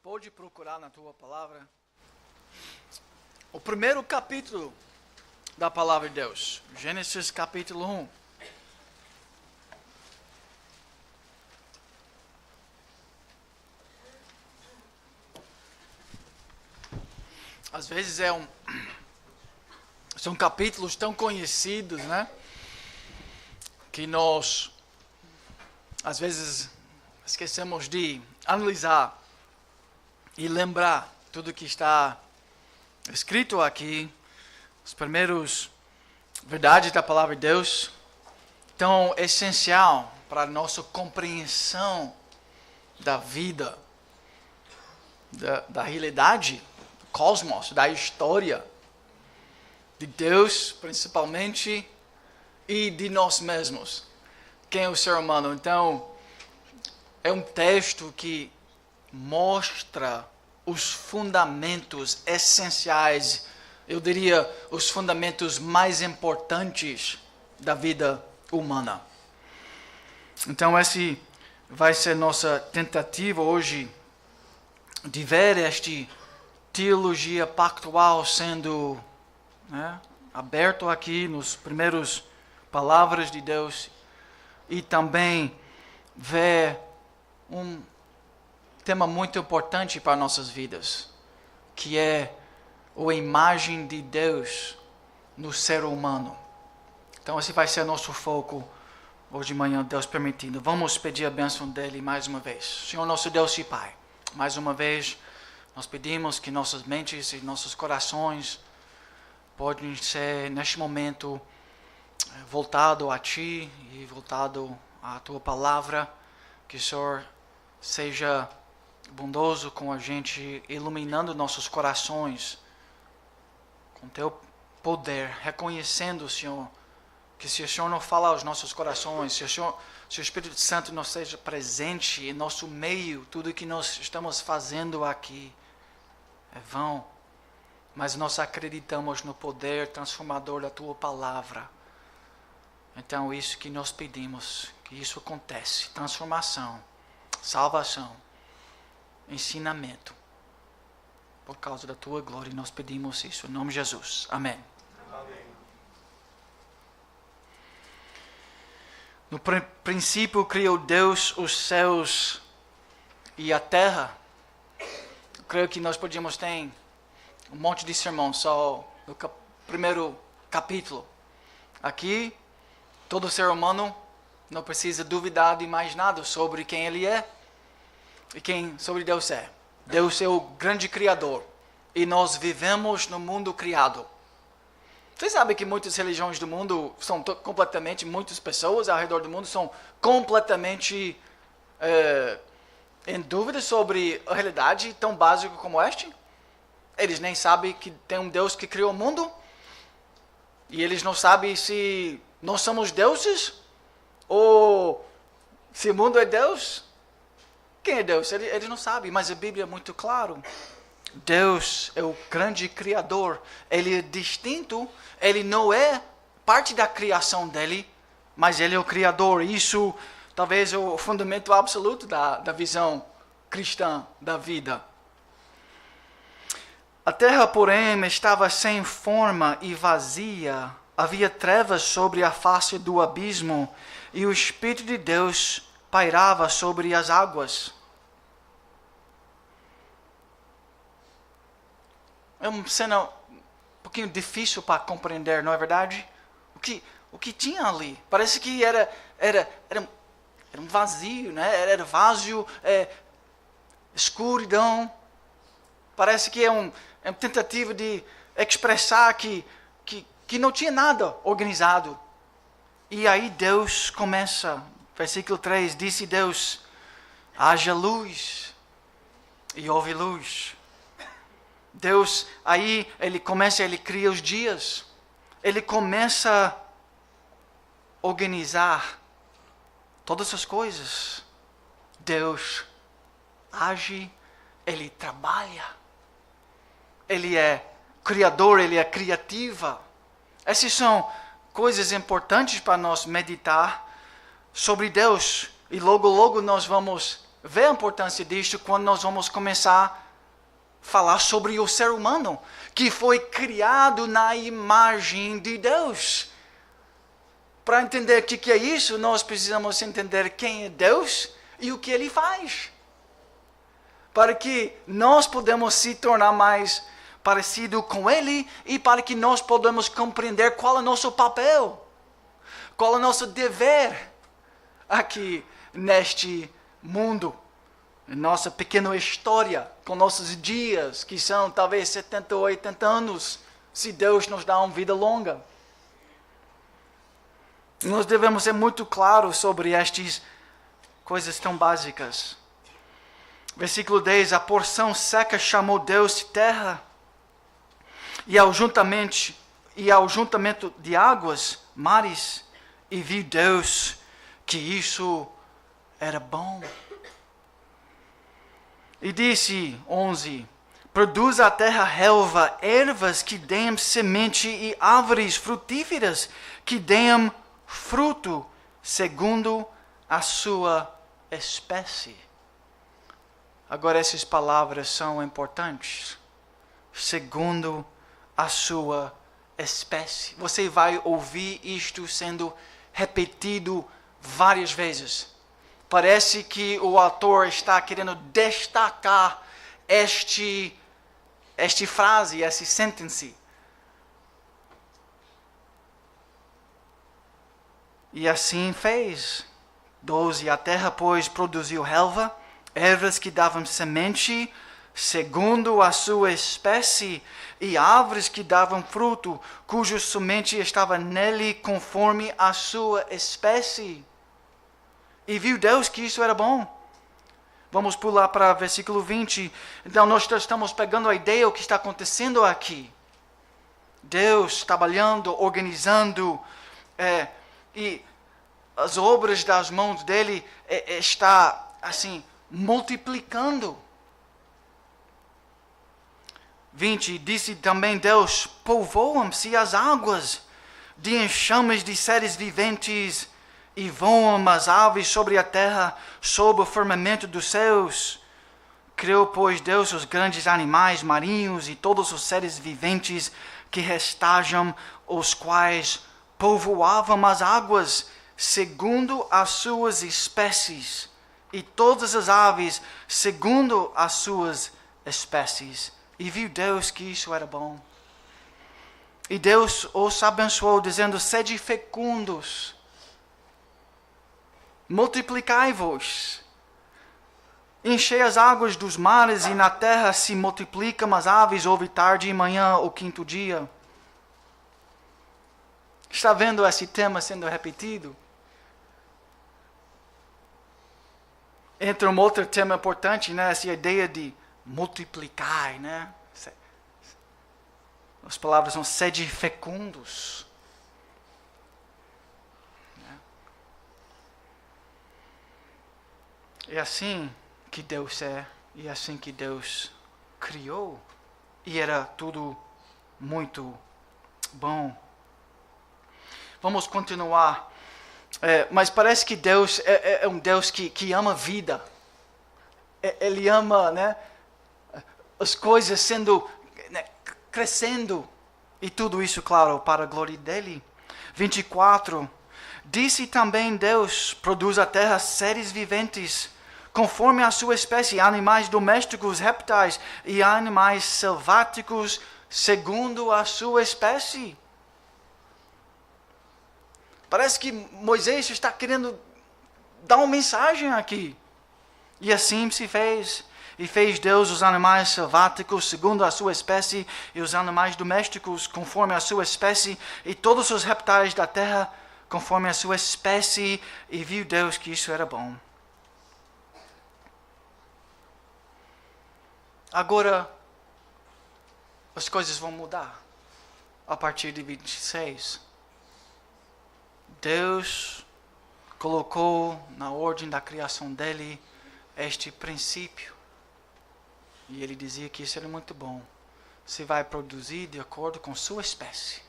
pode procurar na tua palavra o primeiro capítulo da palavra de Deus, Gênesis capítulo 1. Às vezes são capítulos tão conhecidos, né? Que nós, às vezes, esquecemos de analisar e lembrar tudo que está escrito aqui, os primeiros verdades da palavra de Deus, tão essencial para a nossa compreensão da vida, da realidade, do cosmos, da história de Deus, principalmente, e de nós mesmos. Quem é o ser humano? Então, é um texto que mostra os fundamentos essenciais, eu diria, os fundamentos mais importantes da vida humana. Então, esse vai ser nossa tentativa hoje de ver esta teologia pactual sendo aberto aqui nos primeiros palavras de Deus e também ver um tema muito importante para nossas vidas, que é a imagem de Deus no ser humano. Então esse vai ser nosso foco hoje de manhã, Deus permitindo. Vamos pedir a bênção dele mais uma vez. Senhor nosso Deus e Pai, mais uma vez nós pedimos que nossas mentes e nossos corações podem ser neste momento voltado a Ti e voltado à Tua palavra, que o Senhor seja bondoso com a gente, iluminando nossos corações com Teu poder, reconhecendo, Senhor, que se o Senhor não fala aos nossos corações, se o Espírito Santo não seja presente em nosso meio, tudo que nós estamos fazendo aqui é vão. Mas nós acreditamos no poder transformador da Tua palavra. Então, isso que nós pedimos, que isso acontece. Transformação, salvação, ensinamento. Por causa da Tua glória, nós pedimos isso. Em nome de Jesus. Amém. Amém. No princípio, criou Deus os céus e a terra. Eu creio que nós podíamos ter um monte de sermão só no primeiro capítulo. Aqui, todo ser humano não precisa duvidar de mais nada sobre quem ele é e quem sobre Deus é. Deus é o grande Criador e nós vivemos no mundo criado. Você sabe que muitas religiões do mundo são completamente, muitas pessoas ao redor do mundo são completamente em dúvida sobre a realidade tão básica como esta? Eles nem sabem que tem um Deus que criou o mundo. E eles não sabem se nós somos deuses. Ou se o mundo é Deus. Quem é Deus? Eles não sabem. Mas a Bíblia é muito claro. Deus é o grande Criador. Ele é distinto. Ele não é parte da criação dele. Mas ele é o Criador. Isso talvez é o fundamento absoluto da visão cristã da vida. A terra, porém, estava sem forma e vazia. Havia trevas sobre a face do abismo, e o Espírito de Deus pairava sobre as águas. É uma cena um pouquinho difícil para compreender, não é verdade? O que tinha ali? Parece que era um vazio, né? Era vazio, escuridão. Parece que é uma tentativa de expressar que não tinha nada organizado. E aí Deus começa, versículo 3, disse Deus, haja luz, e houve luz. Deus, aí ele cria os dias, ele começa a organizar todas as coisas. Deus age, ele trabalha. Ele é criador, ele é criativa. Essas são coisas importantes para nós meditar sobre Deus. E logo nós vamos ver a importância disto quando nós vamos começar a falar sobre o ser humano, que foi criado na imagem de Deus. Para entender o que é isso, nós precisamos entender quem é Deus e o que Ele faz. Para que nós podemos se tornar mais parecido com Ele e para que nós podamos compreender qual é o nosso papel, qual é o nosso dever aqui neste mundo, nossa pequena história, com nossos dias, que são talvez 70 ou 80 anos, se Deus nos dá uma vida longa. Nós devemos ser muito claros sobre estas coisas tão básicas. Versículo 10, a porção seca chamou Deus de terra, e ao juntamento de águas, mares, e viu Deus que isso era bom. E disse, 11, produz a terra relva, ervas que deem semente e árvores frutíferas que deem fruto segundo a sua espécie. Agora essas palavras são importantes. Segundo a sua espécie. Você vai ouvir isto sendo repetido várias vezes. Parece que o autor está querendo destacar esta frase, essa sentença. E assim fez. 12. A terra, pois, produziu relva, ervas que davam semente, segundo a sua espécie, e árvores que davam fruto, cuja semente estava nele conforme a sua espécie. E viu Deus que isso era bom. Vamos pular para versículo 20. Então nós estamos pegando a ideia do que está acontecendo aqui. Deus trabalhando, organizando, e as obras das mãos dele está assim multiplicando. 20, disse também Deus, povoam-se as águas de enxames de seres viventes e voam as aves sobre a terra, sob o firmamento dos céus. Criou, pois, Deus os grandes animais marinhos e todos os seres viventes que restajam, os quais povoavam as águas, segundo as suas espécies, e todas as aves, segundo as suas espécies. E viu Deus que isso era bom. E Deus os abençoou, dizendo, sede fecundos, multiplicai-vos, enchei as águas dos mares, e na terra se multiplicam as aves, houve tarde e manhã, o quinto dia. Está vendo esse tema sendo repetido? Entra um outro tema importante, né? Essa ideia de multiplicar, né? As palavras são sede fecundos. É assim que Deus é, e é assim que Deus criou. E era tudo muito bom. Vamos continuar. Mas parece que Deus é um Deus que ama a vida. Ele ama, né, as coisas sendo, né, crescendo. E tudo isso, claro, para a glória dele. 24. Disse também Deus, produz a terra seres viventes, conforme a sua espécie, animais domésticos, répteis e animais selváticos, segundo a sua espécie. Parece que Moisés está querendo dar uma mensagem aqui. E assim se fez. E fez Deus os animais selváticos segundo a sua espécie, e os animais domésticos conforme a sua espécie, e todos os répteis da terra conforme a sua espécie, e viu Deus que isso era bom. Agora, as coisas vão mudar a partir de 26. Deus colocou na ordem da criação dele este princípio. E ele dizia que isso era muito bom. Você vai produzir de acordo com sua espécie.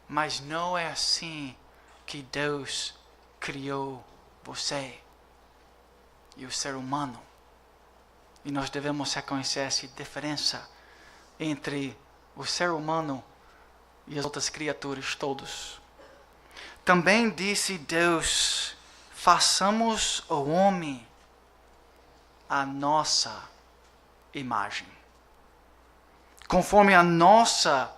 Mas não é assim que Deus criou você. e o ser humano. E nós devemos reconhecer essa diferença entre o ser humano e as outras criaturas todos. Também disse Deus: façamos o homem à nossa imagem, conforme a nossa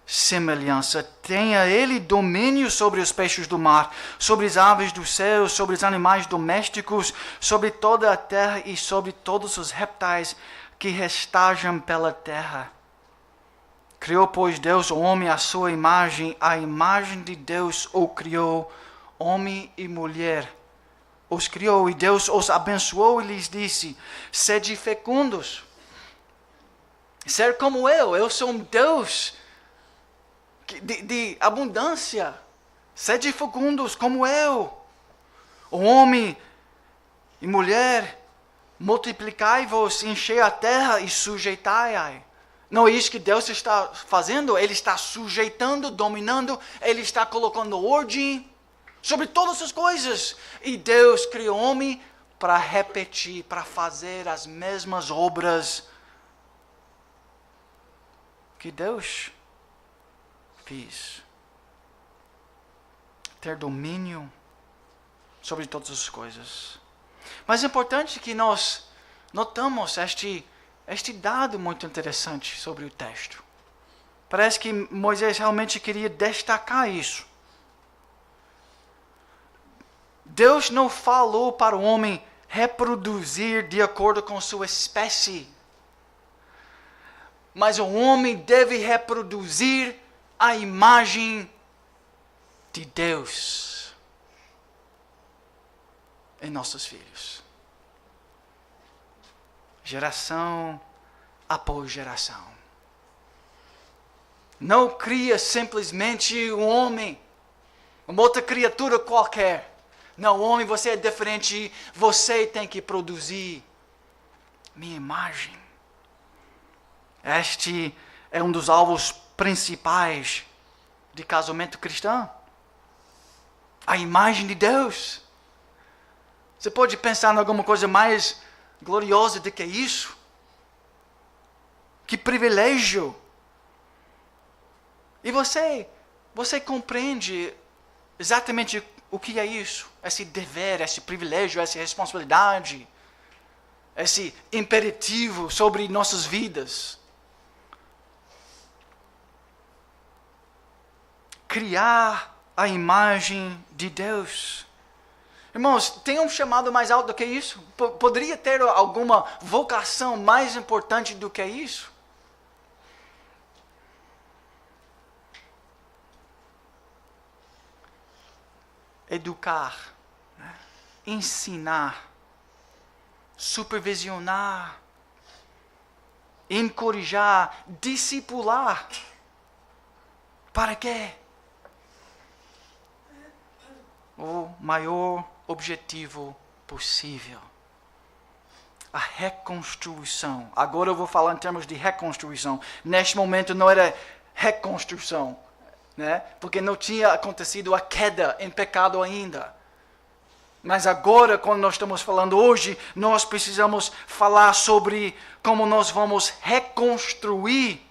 semelhança. Tenha ele domínio sobre os peixes do mar, sobre as aves do céu, sobre os animais domésticos, sobre toda a terra e sobre todos os répteis que rastejam pela terra. Criou, pois, Deus o homem à sua imagem, a imagem de Deus o criou, homem e mulher os criou, e Deus os abençoou e lhes disse: sede fecundos, ser como eu sou um Deus de abundância, sede fecundos como eu, o homem e mulher, multiplicai-vos, enchei a terra e sujeitai-a. Não é isso que Deus está fazendo? Ele está sujeitando, dominando, Ele está colocando ordem sobre todas as coisas. E Deus criou o homem para repetir, para fazer as mesmas obras que Deus fez. Ter domínio sobre todas as coisas. Mas é importante que nós notamos este dado muito interessante sobre o texto. Parece que Moisés realmente queria destacar isso. Deus não falou para o homem reproduzir de acordo com sua espécie, mas o homem deve reproduzir a imagem de Deus em nossos filhos. Geração após geração. Não cria simplesmente um homem, uma outra criatura qualquer. Não, homem, você é diferente, você tem que produzir minha imagem. Este é um dos alvos principais de casamento cristão. A imagem de Deus. Você pode pensar em alguma coisa mais gloriosa do que isso? Que privilégio! E você compreende exatamente o que é isso? Esse dever, esse privilégio, essa responsabilidade, esse imperativo sobre nossas vidas. Criar a imagem de Deus. Irmãos, tem um chamado mais alto do que isso? Poderia ter alguma vocação mais importante do que isso? Educar, né? Ensinar, supervisionar, encorajar, discipular. Para quê? O maior objetivo possível. A reconstrução. Agora eu vou falar em termos de reconstrução. Neste momento não era reconstrução, né? Porque não tinha acontecido a queda em pecado ainda. Mas agora, quando nós estamos falando hoje, nós precisamos falar sobre como nós vamos reconstruir,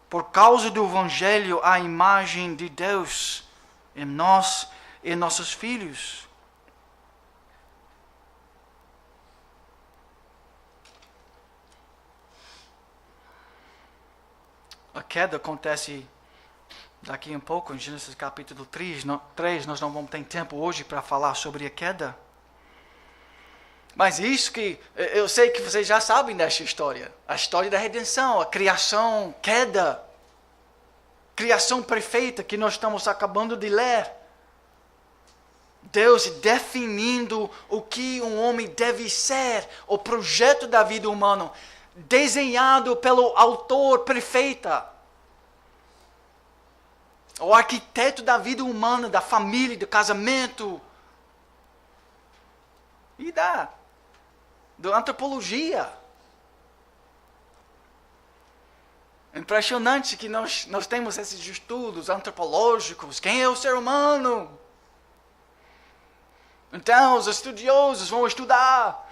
por causa do Evangelho, a imagem de Deus em nós e em nossos filhos. A queda acontece daqui a pouco, em Gênesis capítulo 3. Nós não vamos ter tempo hoje para falar sobre a queda. Mas isso que eu sei que vocês já sabem desta história. A história da redenção, a criação, queda. Criação perfeita que nós estamos acabando de ler. Deus definindo o que um homem deve ser, o projeto da vida humana, desenhado pelo autor perfeita, o arquiteto da vida humana, da família, do casamento e da antropologia. Impressionante que nós temos esses estudos antropológicos. Quem é o ser humano? Então os estudiosos vão estudar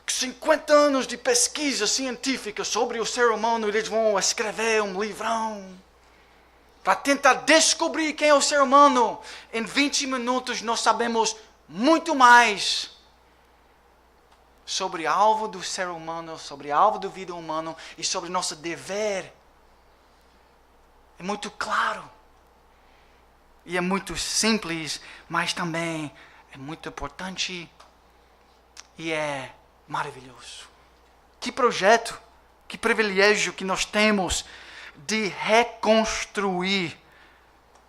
50 anos de pesquisa científica sobre o ser humano e eles vão escrever um livrão para tentar descobrir quem é o ser humano. Em 20 minutos nós sabemos muito mais sobre o alvo do ser humano, sobre o alvo da vida humana e sobre nosso dever. É muito claro. E é muito simples, mas também é muito importante e é maravilhoso. Que projeto, que privilégio que nós temos de reconstruir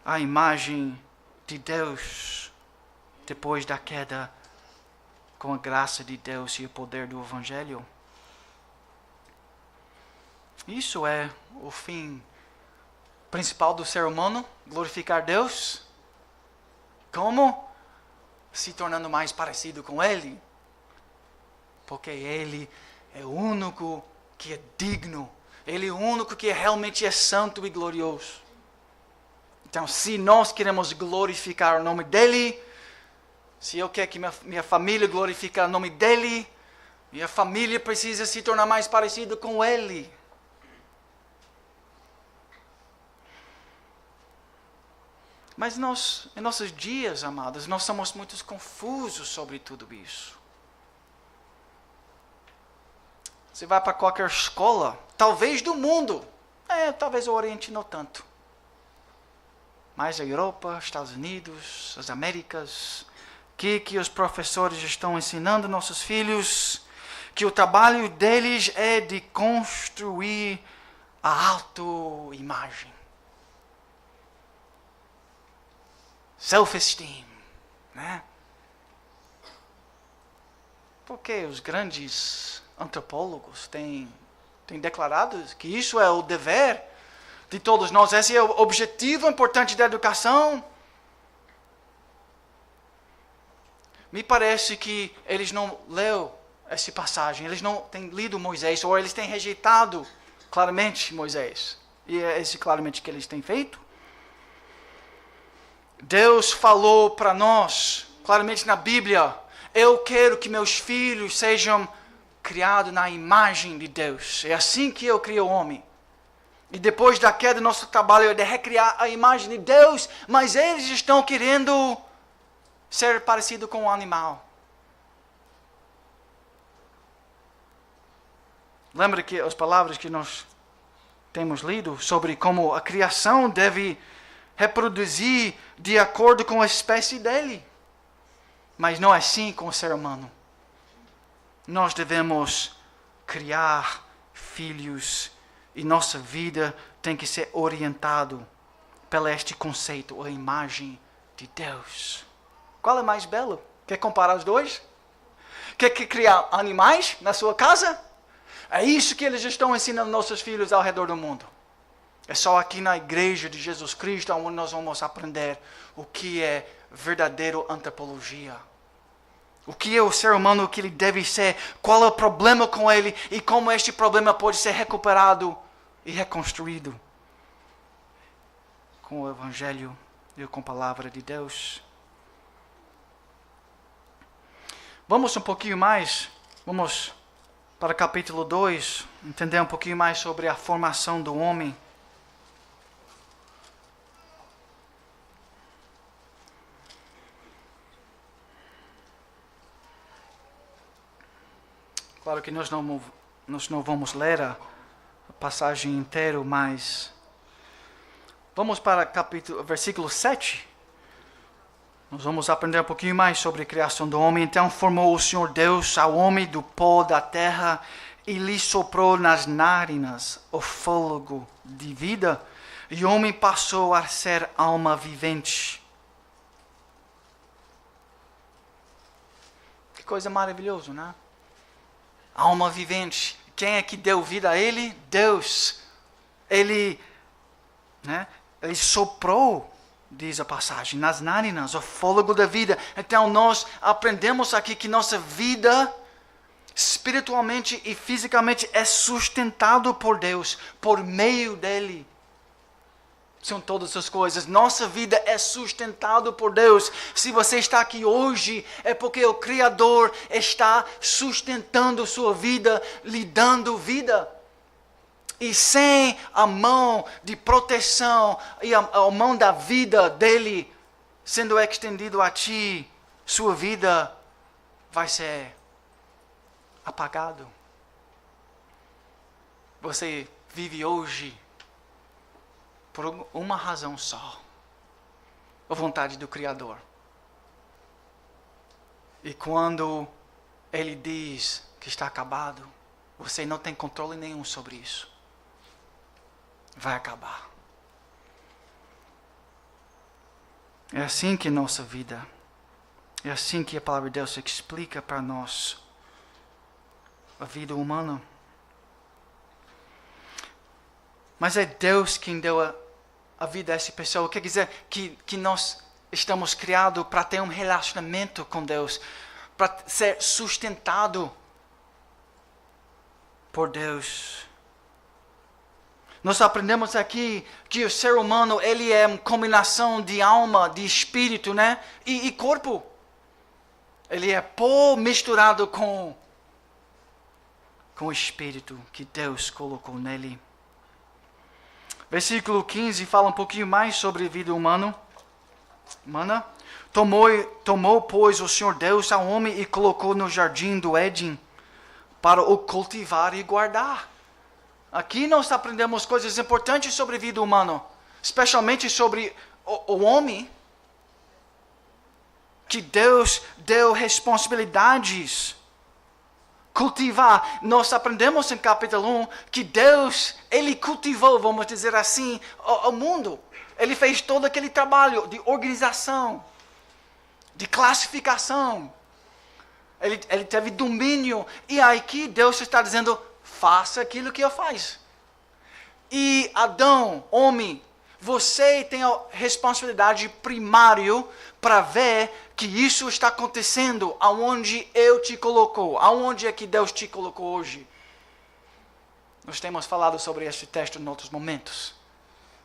a imagem de Deus depois da queda, com a graça de Deus e o poder do Evangelho. Isso é o fim principal do ser humano, glorificar Deus. Como? Se tornando mais parecido com Ele. Porque Ele é o único que é digno. Ele é o único que realmente é santo e glorioso. Então, se nós queremos glorificar o nome dEle, se eu quero que minha família glorifique o nome dEle, minha família precisa se tornar mais parecida com Ele. Mas nós, em nossos dias, amados, nós somos muito confusos sobre tudo isso. Você vai para qualquer escola, talvez do mundo, talvez o Oriente não tanto, mas a Europa, Estados Unidos, as Américas, que os professores estão ensinando nossos filhos, que o trabalho deles é de construir a autoimagem. Self-esteem, né? Porque os grandes antropólogos têm declarado que isso é o dever de todos nós. Esse é o objetivo importante da educação. Me parece que eles não leram essa passagem, eles não têm lido Moisés, ou eles têm rejeitado claramente Moisés. E é esse claramente que eles têm feito. Deus falou para nós, claramente na Bíblia, eu quero que meus filhos sejam criados na imagem de Deus. É assim que eu crio o homem. E depois da queda, nosso trabalho é de recriar a imagem de Deus, mas eles estão querendo ser parecido com um animal. Lembra que as palavras que nós temos lido sobre como a criação deve reproduzir de acordo com a espécie dele. Mas não é assim com o ser humano. Nós devemos criar filhos e nossa vida tem que ser orientado pelo este conceito, a imagem de Deus. Qual é mais belo? Quer comparar os dois? Quer criar animais na sua casa? É isso que eles estão ensinando nossos filhos ao redor do mundo. É só aqui na igreja de Jesus Cristo onde nós vamos aprender o que é verdadeira antropologia. O que é o ser humano, o que ele deve ser, qual é o problema com ele e como este problema pode ser recuperado e reconstruído com o Evangelho e com a Palavra de Deus. Vamos um pouquinho mais, vamos para o capítulo 2, entender um pouquinho mais sobre a formação do homem. Claro que nós não vamos ler a passagem inteira, mas vamos para versículo 7. Nós vamos aprender um pouquinho mais sobre a criação do homem. Então formou o Senhor Deus ao homem do pó da terra e lhe soprou nas narinas o fôlego de vida, e o homem passou a ser alma vivente. Que coisa maravilhosa, né? Alma vivente. Quem é que deu vida a ele? Deus. Ele soprou, diz a passagem, nas narinas, o fôlego da vida. Então nós aprendemos aqui que nossa vida, espiritualmente e fisicamente, é sustentado por Deus, por meio dele. são todas as coisas. Nossa vida é sustentada por Deus. Se você está aqui hoje, é porque o Criador está sustentando sua vida, lhe dando vida. E sem a mão de proteção e a mão da vida dele sendo estendido a ti, sua vida vai ser apagado. Você vive hoje por uma razão só: a vontade do Criador. E quando Ele diz que está acabado, você não tem controle nenhum sobre isso. Vai acabar. É assim que nossa vida, é assim que a palavra de Deus explica para nós a vida humana. Mas é Deus quem deu a vida a essa pessoa. Quer dizer que nós estamos criados para ter um relacionamento com Deus, para ser sustentado por Deus. Nós aprendemos aqui que o ser humano, ele é uma combinação de alma, de espírito, né? E corpo. Ele é pó misturado com o espírito que Deus colocou nele. Versículo 15 fala um pouquinho mais sobre a vida humana. Tomou, pois, o Senhor Deus ao homem e colocou no jardim do Éden para o cultivar e guardar. Aqui nós aprendemos coisas importantes sobre a vida humana, especialmente sobre o homem, que Deus deu responsabilidades. Cultivar. Nós aprendemos em capítulo 1 que Deus, Ele cultivou, vamos dizer assim, o mundo. Ele fez todo aquele trabalho de organização, de classificação. Ele teve domínio. E aqui Deus está dizendo: faça aquilo que eu faço. E Adão, homem, você tem a responsabilidade primária para ver que isso está acontecendo aonde eu te colocou. Aonde é que Deus te colocou hoje? Nós temos falado sobre esse texto em outros momentos.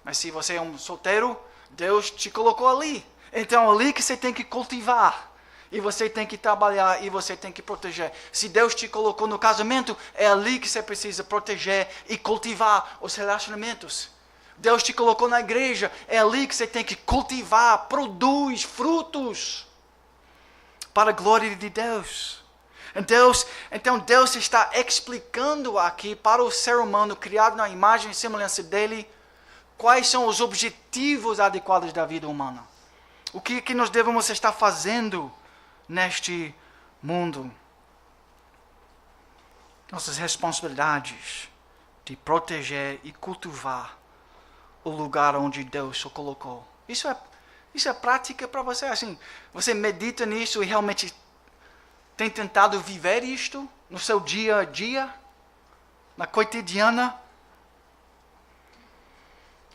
Mas se você é um solteiro, Deus te colocou ali. Então é ali que você tem que cultivar. E você tem que trabalhar e você tem que proteger. Se Deus te colocou no casamento, é ali que você precisa proteger e cultivar os relacionamentos. Deus te colocou na igreja, é ali que você tem que cultivar, produz frutos para a glória de Deus. Então Deus está explicando aqui para o ser humano criado na imagem e semelhança dele, quais são os objetivos adequados da vida humana. O que nós devemos estar fazendo neste mundo. Nossas responsabilidades de proteger e cultivar o lugar onde Deus o colocou. Isso é prática para você. Assim, você medita nisso e realmente tem tentado viver isto no seu dia a dia, na cotidiana.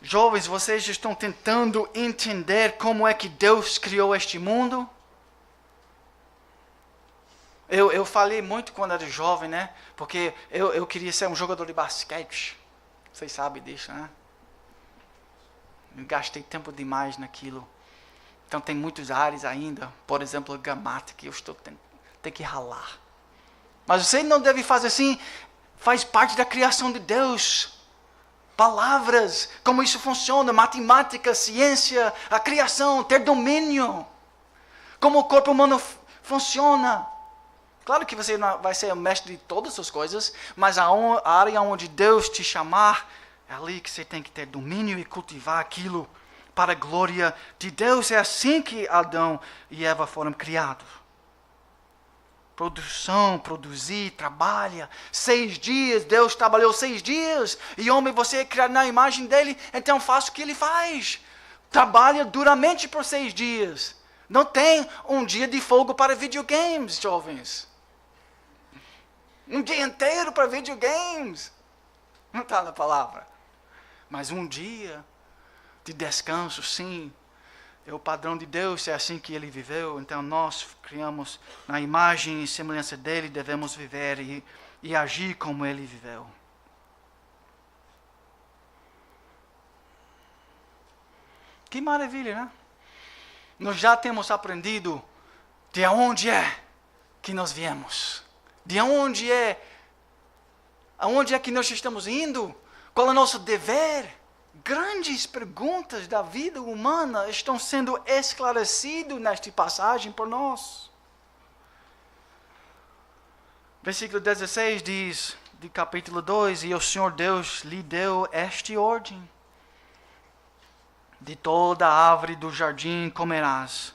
Jovens, vocês estão tentando entender como é que Deus criou este mundo? Eu falei muito quando era jovem, né? Porque eu queria ser um jogador de basquete. Vocês sabem disso, né? Eu gastei tempo demais naquilo. Então tem muitas áreas ainda. Por exemplo, gramática, eu tenho que ralar. Mas você não deve fazer assim. Faz parte da criação de Deus. Palavras, como isso funciona, matemática, ciência, a criação, ter domínio. Como o corpo humano funciona. Claro que você não vai ser o mestre de todas as coisas, mas a área onde Deus te chamar, é ali que você tem que ter domínio e cultivar aquilo para a glória de Deus. É assim que Adão e Eva foram criados. Produção, produzir, trabalha. 6 dias, Deus trabalhou 6 dias. E homem, você é criado na imagem dele, então faça o que ele faz. Trabalha duramente por 6 dias. Não tem um dia de folga para videogames, jovens. Um dia inteiro para videogames. Não está na palavra. Mas um dia de descanso, sim. É o padrão de Deus, é assim que ele viveu. Então nós criamos na imagem e semelhança dele, devemos viver e agir como ele viveu. Que maravilha, né? Nós já temos aprendido de onde é que nós viemos. De onde é, aonde é que nós estamos indo? Qual é o nosso dever? Grandes perguntas da vida humana estão sendo esclarecidas nesta passagem por nós. Versículo 16 diz, de capítulo 2, e o Senhor Deus lhe deu esta ordem: de toda a árvore do jardim comerás,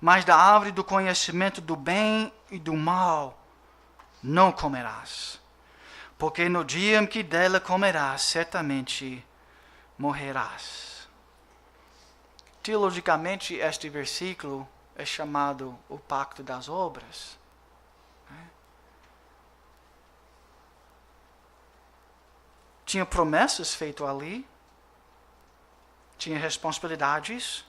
mas da árvore do conhecimento do bem e do mal não comerás, porque no dia em que dela comerás, certamente morrerás. Teologicamente, este versículo é chamado o pacto das obras. Tinha promessas feitas ali, tinha responsabilidades.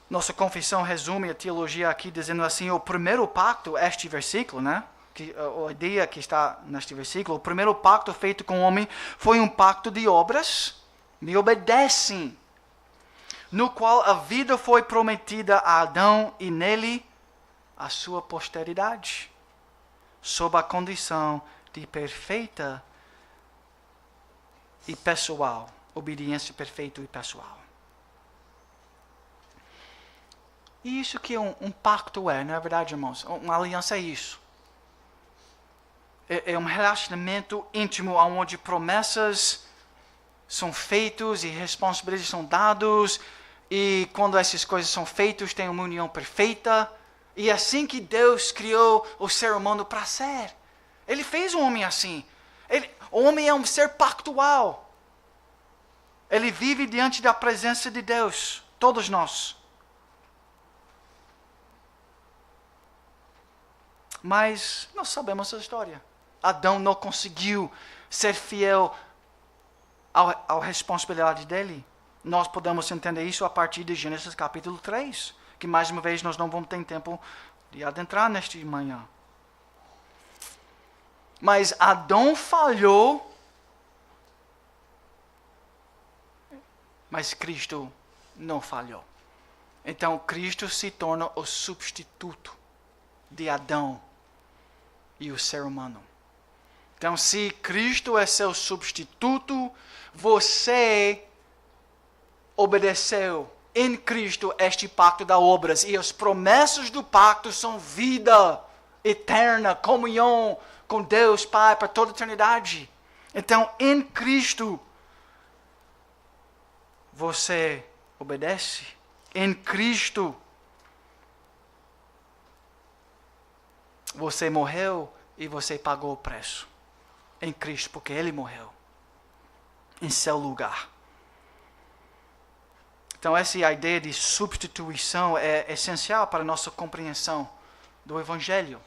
Nossa confissão resume a teologia aqui dizendo assim: o primeiro pacto, este versículo, né? A ideia que está neste versículo, o primeiro pacto feito com o homem foi um pacto de obras, me obedecem, no qual a vida foi prometida a Adão e nele a sua posteridade, sob a condição de perfeita e pessoal, obediência perfeita e pessoal. E isso que um pacto é, não é verdade, irmãos? Uma aliança é isso. É um relacionamento íntimo onde promessas são feitas e responsabilidades são dadas, e quando essas coisas são feitas tem uma união perfeita. E é assim que Deus criou o ser humano para ser. Ele fez um homem assim. O homem é um ser pactual. Ele vive diante da presença de Deus, todos nós. Mas nós sabemos a história. Adão não conseguiu ser fiel à responsabilidade dele. Nós podemos entender isso a partir de Gênesis capítulo 3, que mais uma vez nós não vamos ter tempo de adentrar neste manhã. Mas Adão falhou, mas Cristo não falhou. Então Cristo se torna o substituto de Adão e o ser humano. Então, se Cristo é seu substituto, você obedeceu em Cristo este pacto das obras. E as promessas do pacto são vida eterna, comunhão com Deus Pai para toda a eternidade. Então, em Cristo, você obedece. Em Cristo, você morreu e você pagou o preço. Em Cristo, porque Ele morreu em seu lugar. Então, essa ideia de substituição é essencial para a nossa compreensão do Evangelho.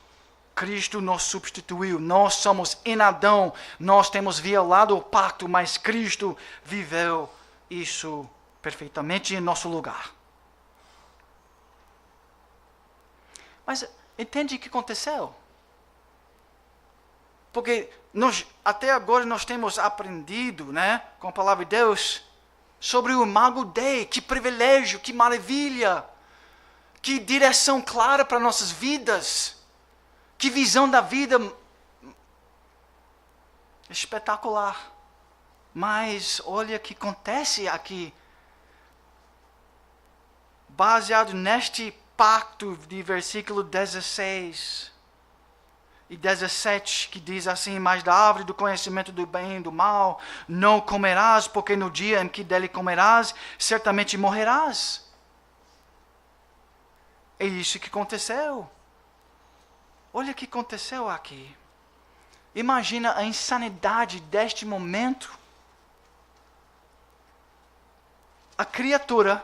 Cristo nos substituiu. Nós somos em Adão. Nós temos violado o pacto, mas Cristo viveu isso perfeitamente em nosso lugar. Mas entende o que aconteceu? Porque até agora nós temos aprendido, né, com a palavra de Deus, sobre o imago Dei. Que privilégio, que maravilha, que direção clara para nossas vidas, que visão da vida espetacular. Mas olha o que acontece aqui, baseado neste pacto de versículo 16 e 17, que diz assim: mas da árvore do conhecimento do bem e do mal não comerás, porque no dia em que dele comerás, certamente morrerás. É isso que aconteceu. Olha o que aconteceu aqui. Imagina a insanidade deste momento. A criatura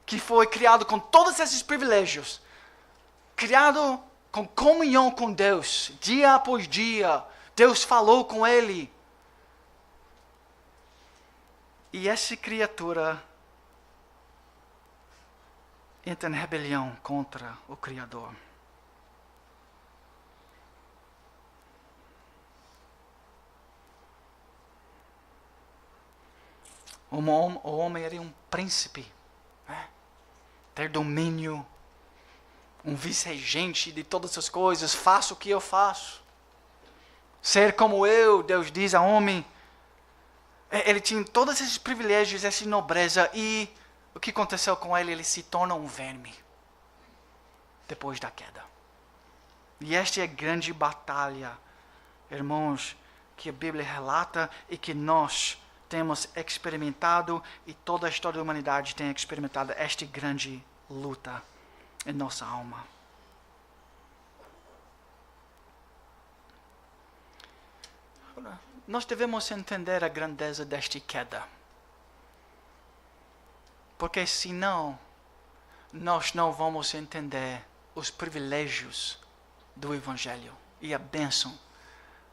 que foi criado com todos esses privilégios, criado com comunhão com Deus, dia após dia, Deus falou com ele. E essa criatura entra em rebelião contra o Criador. O homem era um príncipe, né? Ter domínio, um vice-regente de todas as coisas, faço o que eu faço. Ser como eu, Deus diz ao homem. Ele tinha todos esses privilégios, essa nobreza, e o que aconteceu com ele? Ele se torna um verme depois da queda. E esta é a grande batalha, irmãos, que a Bíblia relata e que nós temos experimentado e toda a história da humanidade tem experimentado esta grande luta em nossa alma. Nós devemos entender a grandeza desta queda. Porque senão, nós não vamos entender os privilégios do Evangelho e a bênção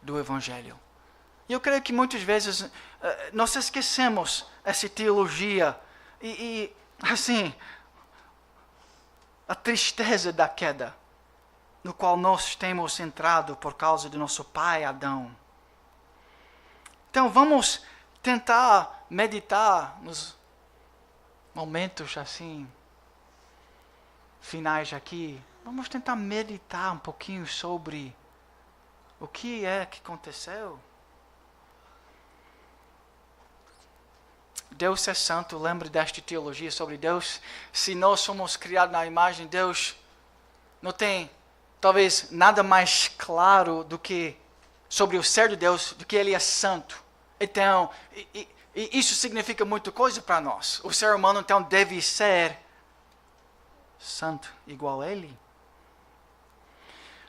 do Evangelho. E eu creio que muitas vezes nós esquecemos essa teologia e assim, a tristeza da queda, no qual nós temos entrado por causa do nosso pai Adão. Então vamos tentar meditar nos momentos assim, finais aqui. Vamos tentar meditar um pouquinho sobre o que é que aconteceu. Deus é santo, lembre desta teologia sobre Deus. Se nós somos criados na imagem de Deus, não tem talvez nada mais claro do que sobre o ser de Deus, do que Ele é santo. Então, e isso significa muita coisa para nós. O ser humano então deve ser santo igual a Ele.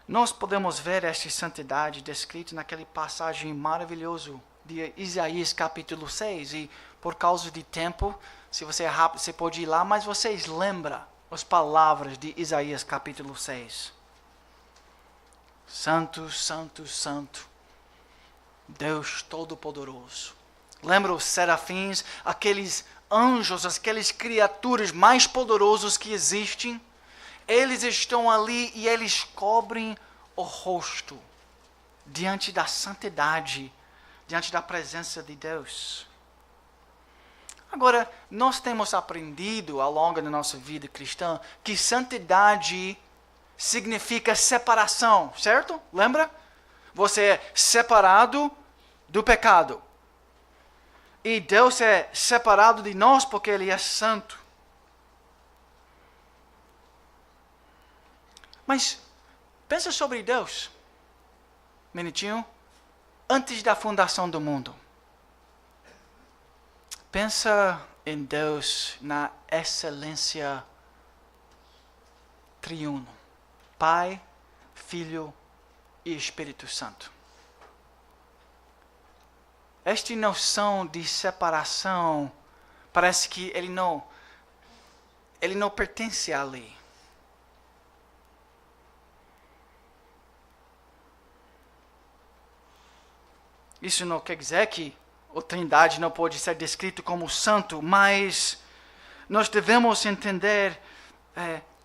Nós podemos ver esta santidade descrita naquela passagem maravilhosa de Isaías capítulo 6. E por causa de tempo, se você é rápido, você pode ir lá, mas vocês lembram as palavras de Isaías capítulo 6. Santo, santo, santo, Deus Todo-Poderoso. Lembra os serafins, aqueles anjos, aquelas criaturas mais poderosas que existem? Eles estão ali e eles cobrem o rosto diante da santidade, diante da presença de Deus. Agora, nós temos aprendido ao longo da nossa vida cristã que santidade significa separação, certo? Lembra? Você é separado do pecado. E Deus é separado de nós porque Ele é santo. Mas pensa sobre Deus, minutinho, antes da fundação do mundo. Pensa em Deus na excelência triuno, Pai, Filho e Espírito Santo. Esta noção de separação parece que ele não pertence ali. Isso não quer dizer que a Trindade não pode ser descrito como santo, mas nós devemos entender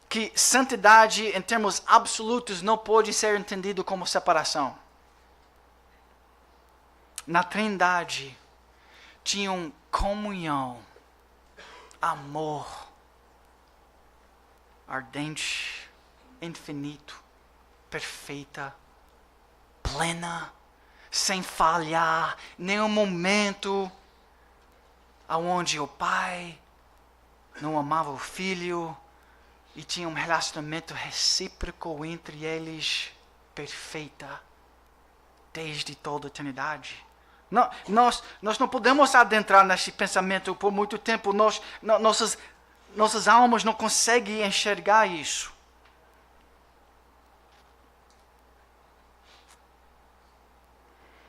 que santidade em termos absolutos não pode ser entendido como separação. Na Trindade tinham comunhão, amor, ardente, infinito, perfeita, plena, sem falhar, nenhum momento onde o pai não amava o filho e tinha um relacionamento recíproco entre eles perfeita desde toda a eternidade. Nós não podemos adentrar nesse pensamento por muito tempo. Nossas almas não conseguem enxergar isso.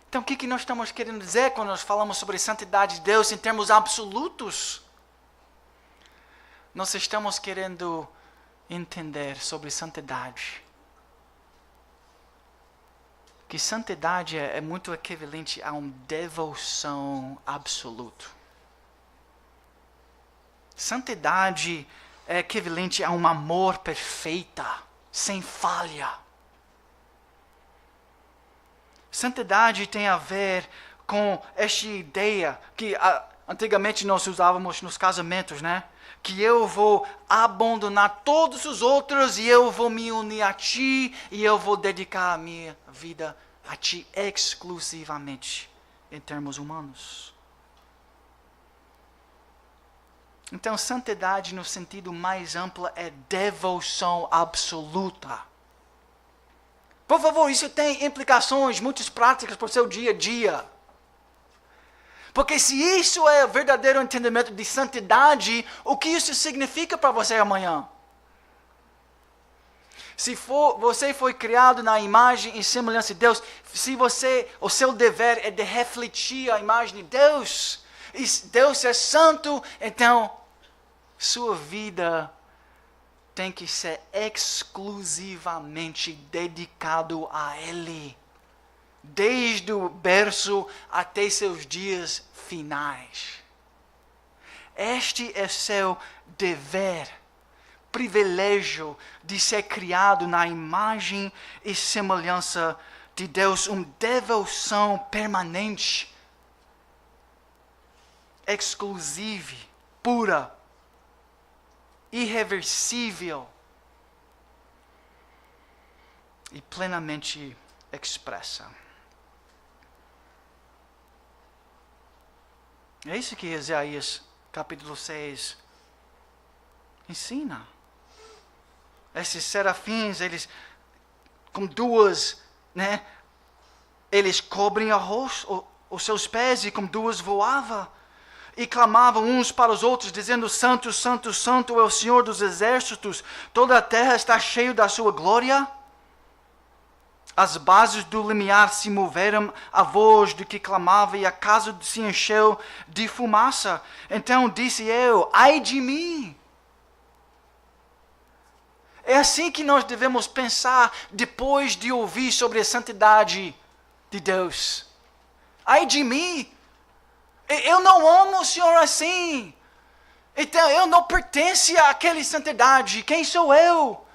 Então, o que nós estamos querendo dizer quando nós falamos sobre a santidade de Deus em termos absolutos? Nós estamos querendo entender sobre santidade. Que santidade é muito equivalente a uma devoção absoluta. Santidade é equivalente a um amor perfeito, sem falha. Santidade tem a ver com esta ideia que antigamente nós usávamos nos casamentos, né? Que eu vou abandonar todos os outros e eu vou me unir a ti e eu vou dedicar a minha vida a ti exclusivamente, em termos humanos. Então, santidade no sentido mais amplo é devoção absoluta. Por favor, isso tem implicações muito práticas para o seu dia a dia. Porque se isso é o verdadeiro entendimento de santidade, o que isso significa para você amanhã? Se você foi criado na imagem e semelhança de Deus, se o seu dever é de refletir a imagem de Deus, e Deus é santo, então sua vida tem que ser exclusivamente dedicado a Ele, desde o berço até seus dias finais. Este é seu dever, privilégio de ser criado na imagem e semelhança de Deus, uma devoção permanente, exclusiva, pura, irreversível e plenamente expressa. É isso que Isaías capítulo 6 ensina. Esses serafins, eles com duas, eles cobrem os seus pés e com duas voavam. E clamavam uns para os outros, dizendo: Santo, Santo, Santo é o Senhor dos exércitos, toda a terra está cheia da sua glória. As bases do limiar se moveram à voz do que clamava, e a casa se encheu de fumaça. Então disse eu: ai de mim! É assim que nós devemos pensar depois de ouvir sobre a santidade de Deus. Ai de mim! Eu não amo o Senhor assim. Então eu não pertenço àquela santidade. Quem sou eu?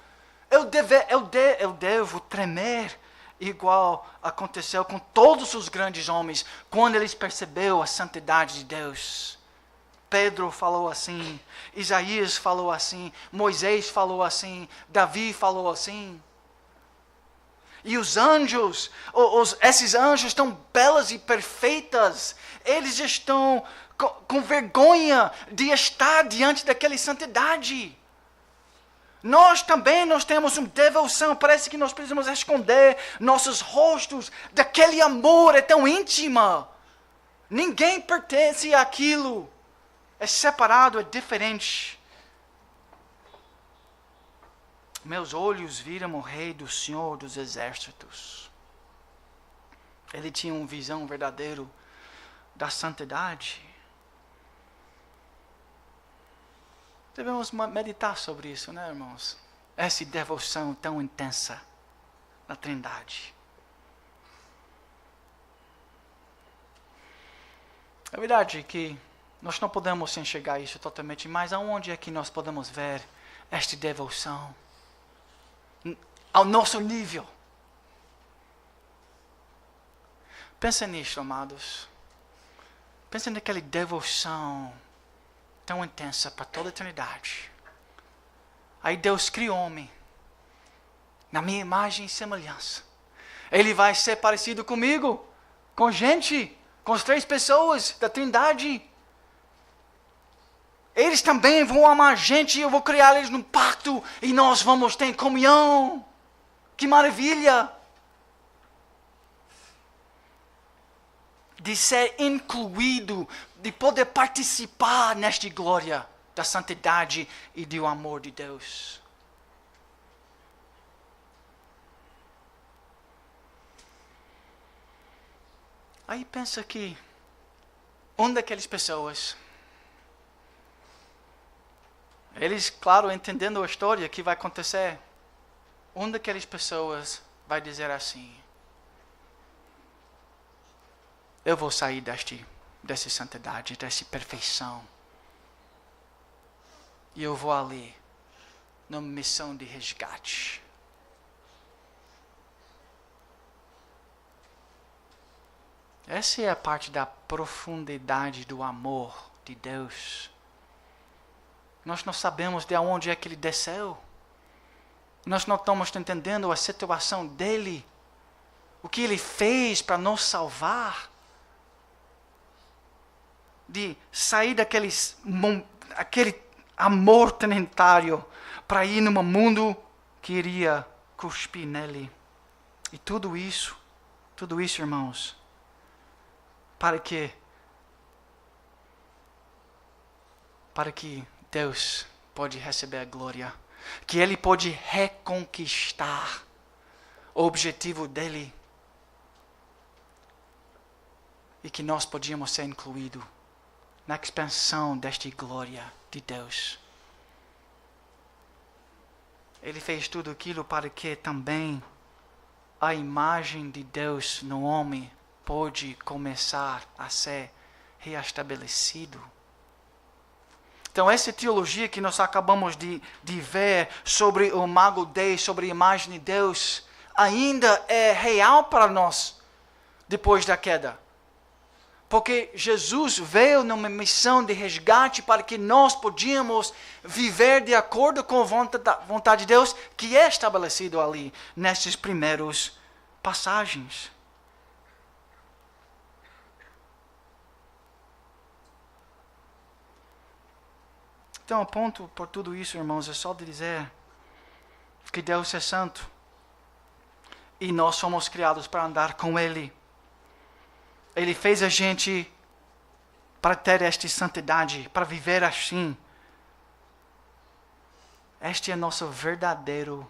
Eu devo tremer, igual aconteceu com todos os grandes homens, quando eles perceberam a santidade de Deus. Pedro falou assim, Isaías falou assim, Moisés falou assim, Davi falou assim. E os anjos, esses anjos tão belos e perfeitas, eles estão com vergonha de estar diante daquela santidade. Nós temos uma devoção, parece que nós precisamos esconder nossos rostos daquele amor, é tão íntimo. Ninguém pertence àquilo, é separado, é diferente. Meus olhos viram o Rei do Senhor dos Exércitos. Ele tinha uma visão verdadeira da santidade. Devemos meditar sobre isso, né, irmãos? Essa devoção tão intensa na Trindade. É verdade que nós não podemos enxergar isso totalmente, mas aonde é que nós podemos ver esta devoção? Ao nosso nível. Pensa nisso, amados. Pensa naquela devoção tão intensa para toda a eternidade. Aí Deus cria o homem na minha imagem e semelhança. Ele vai ser parecido comigo, com gente, com as 3 pessoas da Trindade. Eles também vão amar a gente e eu vou criar eles num pacto e nós vamos ter comunhão. Que maravilha! De ser incluído, de poder participar nesta glória da santidade e do amor de Deus. Aí pensa que uma daquelas pessoas, eles, claro, entendendo a história que vai acontecer, uma daquelas pessoas vai dizer assim: eu vou sair dessa santidade, dessa perfeição. E eu vou ali, numa missão de resgate. Essa é a parte da profundidade do amor de Deus. Nós não sabemos de onde é que Ele desceu. Nós não estamos entendendo a situação dEle. O que Ele fez para nos salvar. De sair aquele amor trinitário para ir num mundo que iria cuspir nele. E tudo isso, irmãos, para que Deus pode receber a glória, que Ele pode reconquistar o objetivo dEle, e que nós podíamos ser incluídos na expansão desta glória de Deus. Ele fez tudo aquilo para que também a imagem de Deus no homem pode começar a ser reestabelecido. Então, essa teologia que nós acabamos de ver sobre o Imago Dei, sobre a imagem de Deus, ainda é real para nós depois da queda. Porque Jesus veio numa missão de resgate para que nós podíamos viver de acordo com a vontade de Deus, que é estabelecido ali, nesses primeiros passagens. Então, o ponto por tudo isso, irmãos, é só de dizer que Deus é santo e nós somos criados para andar com Ele. Ele fez a gente para ter esta santidade, para viver assim. Este é nosso verdadeiro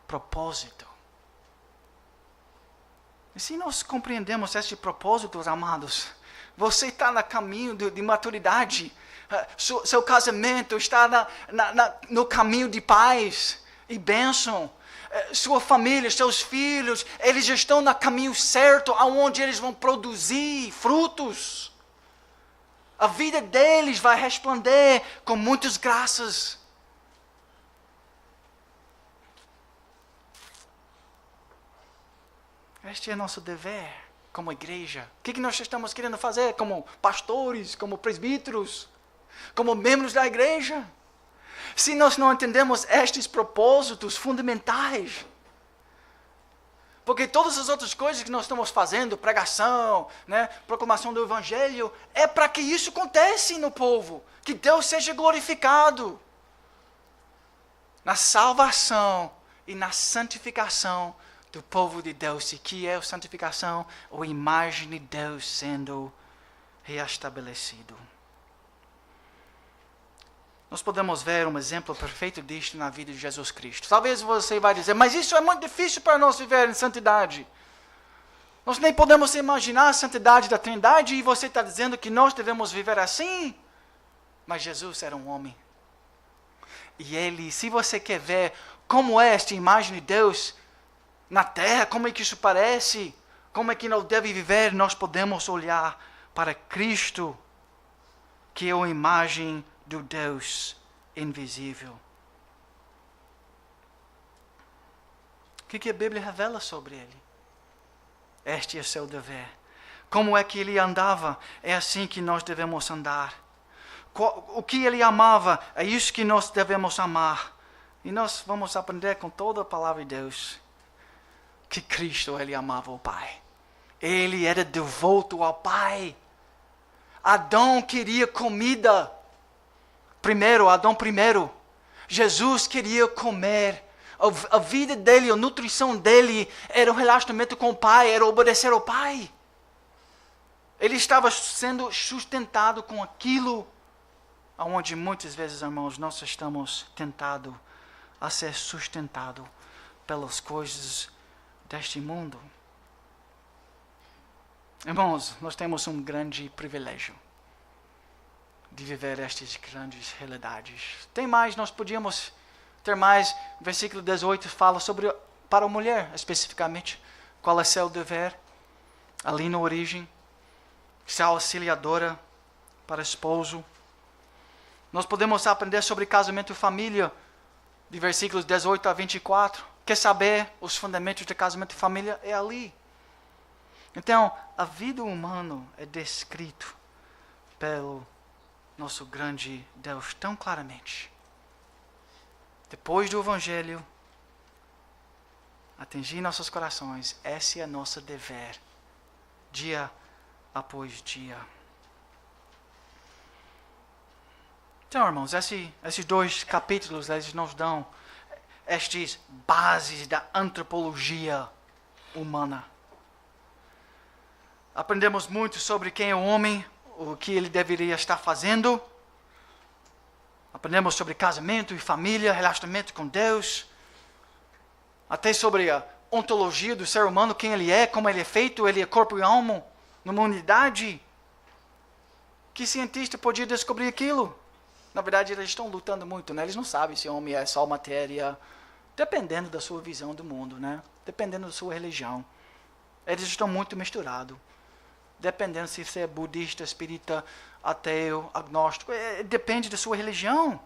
propósito. E se nós compreendemos este propósito, amados, você está no caminho de maturidade. Seu casamento está no caminho de paz e bênção. Sua família, seus filhos, eles estão no caminho certo, aonde eles vão produzir frutos. A vida deles vai resplandecer com muitas graças. Este é nosso dever como igreja. O que nós estamos querendo fazer como pastores, como presbíteros, como membros da igreja? Se nós não entendemos estes propósitos fundamentais, porque todas as outras coisas que nós estamos fazendo, pregação, proclamação do Evangelho, é para que isso aconteça no povo, que Deus seja glorificado na salvação e na santificação do povo de Deus. E que é a santificação? A imagem de Deus sendo reestabelecido. Nós podemos ver um exemplo perfeito disto na vida de Jesus Cristo. Talvez você vai dizer, mas isso é muito difícil para nós viver em santidade. Nós nem podemos imaginar a santidade da Trindade e você está dizendo que nós devemos viver assim? Mas Jesus era um homem. E Ele, se você quer ver como é esta imagem de Deus na terra, como é que isso parece, como é que nós devemos viver, nós podemos olhar para Cristo, que é a imagem do Deus invisível. O que a Bíblia revela sobre Ele? Este é seu dever. Como é que Ele andava? É assim que nós devemos andar. O que Ele amava? É isso que nós devemos amar. E nós vamos aprender com toda a palavra de Deus que Cristo, Ele amava o Pai. Ele era devoto ao Pai. Adão queria comida. Adão primeiro. Jesus queria comer. A vida dele, a nutrição dele era o relacionamento com o Pai, era obedecer ao Pai. Ele estava sendo sustentado com aquilo onde muitas vezes, irmãos, nós estamos tentados a ser sustentados pelas coisas deste mundo. Irmãos, nós temos um grande privilégio de viver estas grandes realidades. Tem mais, nós podíamos ter mais. Versículo 18 fala sobre, para a mulher especificamente, qual é seu dever, ali na origem, ser auxiliadora para esposo. Nós podemos aprender sobre casamento e família, de versículos 18 a 24. Quer saber os fundamentos de casamento e família? É ali. Então, a vida humana é descrita pelo nosso grande Deus tão claramente. Depois do Evangelho, atingir nossos corações, esse é nosso dever, dia após dia. Então, irmãos, esses 2 capítulos, eles nos dão estas bases da antropologia humana. Aprendemos muito sobre quem é o homem, o que ele deveria estar fazendo. Aprendemos sobre casamento e família, relacionamento com Deus. Até sobre a ontologia do ser humano, quem ele é, como ele é feito, ele é corpo e alma, numa unidade. Que cientista podia descobrir aquilo? Na verdade, eles estão lutando muito, né? Eles não sabem se o homem é só matéria, dependendo da sua visão do mundo, né? Dependendo da sua religião. Eles estão muito misturados. Dependendo se você é budista, espírita, ateu, agnóstico, depende da sua religião.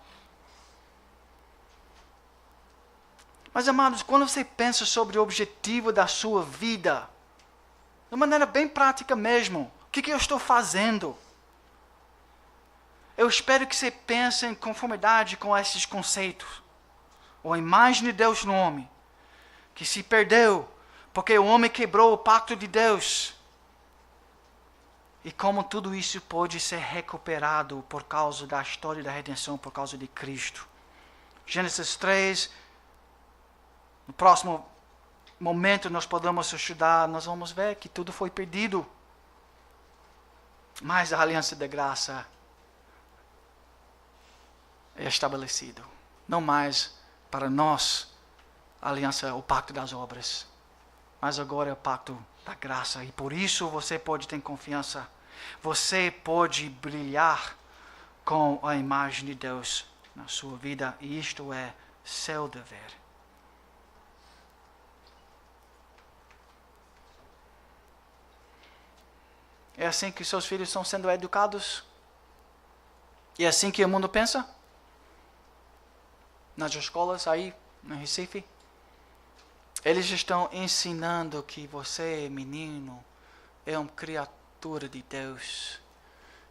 Mas, amados, quando você pensa sobre o objetivo da sua vida, de maneira bem prática mesmo, o que eu estou fazendo? Eu espero que você pense em conformidade com esses conceitos. Ou a imagem de Deus no homem, que se perdeu, porque o homem quebrou o pacto de Deus. E como tudo isso pode ser recuperado por causa da história da redenção, por causa de Cristo. Gênesis 3, no próximo momento nós podemos estudar, nós vamos ver que tudo foi perdido. Mas a aliança da graça é estabelecida. Não mais para nós, a aliança, o pacto das obras. Mas agora é o pacto da graça. E por isso você pode ter confiança. Você pode brilhar com a imagem de Deus na sua vida. E isto é seu dever. É assim que seus filhos estão sendo educados? E é assim que o mundo pensa? Nas escolas aí, no Recife? Eles estão ensinando que você, menino, é uma criatura de Deus.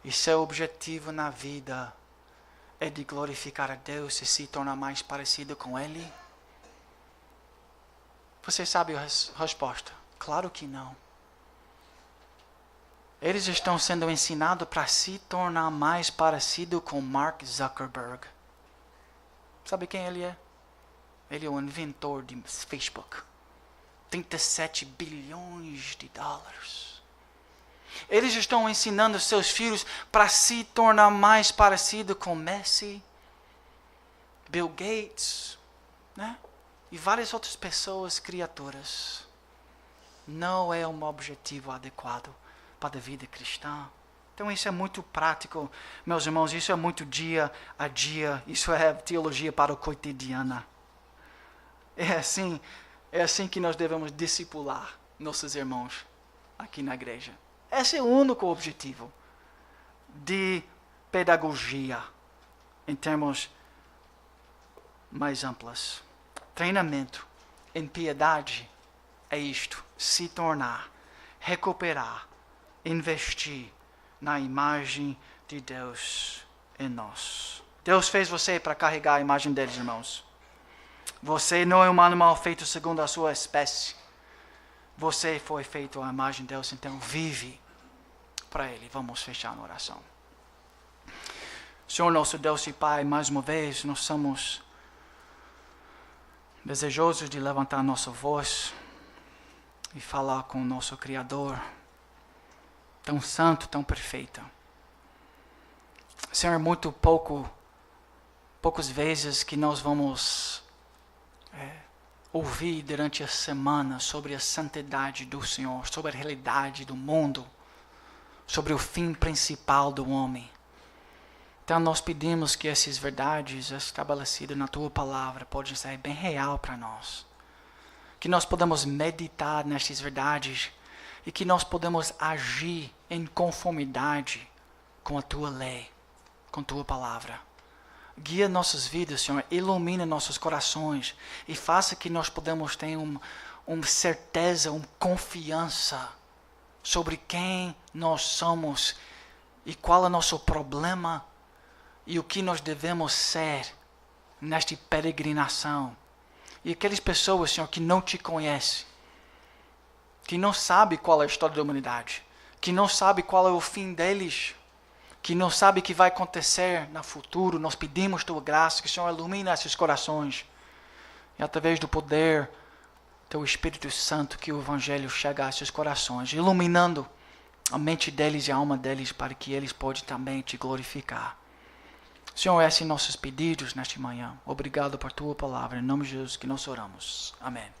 E seu objetivo na vida é de glorificar a Deus e se tornar mais parecido com Ele? Você sabe a resposta? Claro que não. Eles estão sendo ensinados para se tornar mais parecido com Mark Zuckerberg. Sabe quem ele é? Ele é o inventor de Facebook. 37 bilhões de dólares. Eles estão ensinando seus filhos para se tornar mais parecido com Messi, Bill Gates, né? E várias outras pessoas, criaturas. Não é um objetivo adequado para a vida cristã. Então isso é muito prático, meus irmãos, isso é muito dia a dia, isso é teologia para o cotidiano. É assim que nós devemos discipular nossos irmãos aqui na igreja. Esse é o único objetivo de pedagogia em termos mais amplos. Treinamento em piedade é isto, se tornar, recuperar, investir na imagem de Deus em nós. Deus fez você para carregar a imagem deles, irmãos. Você não é um animal feito segundo a sua espécie. Você foi feito à imagem de Deus, então vive para Ele. Vamos fechar na oração. Senhor nosso Deus e Pai, mais uma vez nós somos desejosos de levantar nossa voz e falar com o nosso Criador, tão santo, tão perfeito. Senhor, muito poucas vezes que nós vamos ouvir durante a semana sobre a santidade do Senhor, sobre a realidade do mundo, sobre o fim principal do homem. Então nós pedimos que essas verdades estabelecidas na Tua Palavra possam ser bem real para nós. Que nós podemos meditar nestas verdades e que nós podemos agir em conformidade com a Tua lei, com a Tua Palavra. Guia nossas vidas, Senhor, ilumina nossos corações e faça que nós podemos ter uma certeza, uma confiança sobre quem nós somos e qual é o nosso problema e o que nós devemos ser nesta peregrinação. E aquelas pessoas, Senhor, que não te conhecem, que não sabem qual é a história da humanidade, que não sabem qual é o fim deles, que não sabem o que vai acontecer no futuro, nós pedimos Tua graça, que o Senhor ilumine esses corações. E através do poder Teu Espírito Santo, que o Evangelho chegue a esses corações, iluminando a mente deles e a alma deles, para que eles possam também Te glorificar. Senhor, esses nossos pedidos nesta manhã. Obrigado por Tua palavra. Em nome de Jesus que nós oramos. Amém.